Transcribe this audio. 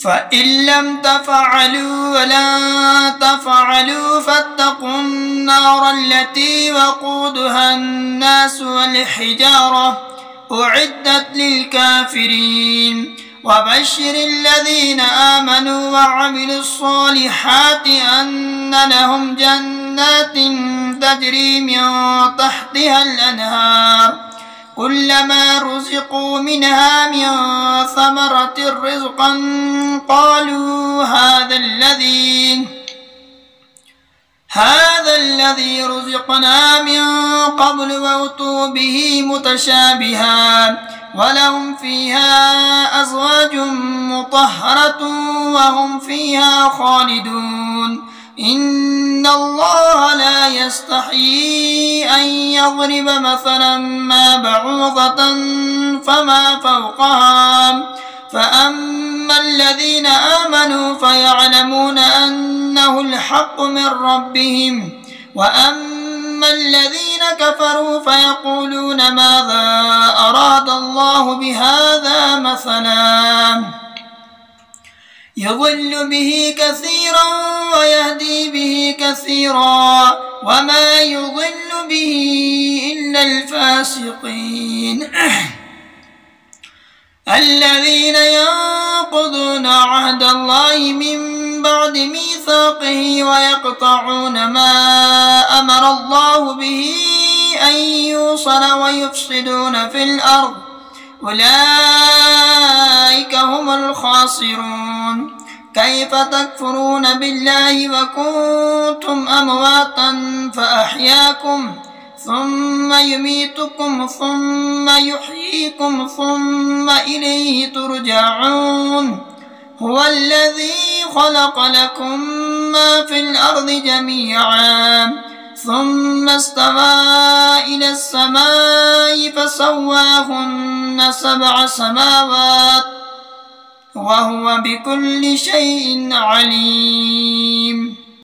فإن لم تفعلوا ولن تفعلوا فاتقوا النار التي وقودها الناس والحجارة أعدت للكافرين وبشر الذين آمنوا وعملوا الصالحات أن لهم جنات تجري من تحتها الأنهار كلما رزقوا منها من ثمرة رزقا قالوا هذا الذي رزقنا من قبل وأتوا به متشابها ولهم فيها أزواج مطهرة وهم فيها خالدون إن الله لا يستحيي أن يضرب مثلا ما بعوضة فما فوقها فأما الذين آمنوا فيعلمون أنه الحق من ربهم وأما الذين كفروا فيقولون ماذا أراد الله بهذا مثلا يضل به كثيرا ويهدي به كثيرا وما يضل به إلا الفاسقين الذين ينقضون عهد الله من بعد ميثاقه ويقطعون ما أمر الله به أن يوصل ويفسدون في الأرض أولئك هم الخاسرون كيف تكفرون بالله وكنتم أمواتا فأحياكم ثم يميتكم ثم يحييكم ثم إليه ترجعون هو الذي خلق لكم ما في الأرض جميعا ثم استوى إلى السماء فسواهن 7 سماوات وهو بكل شيء عليم.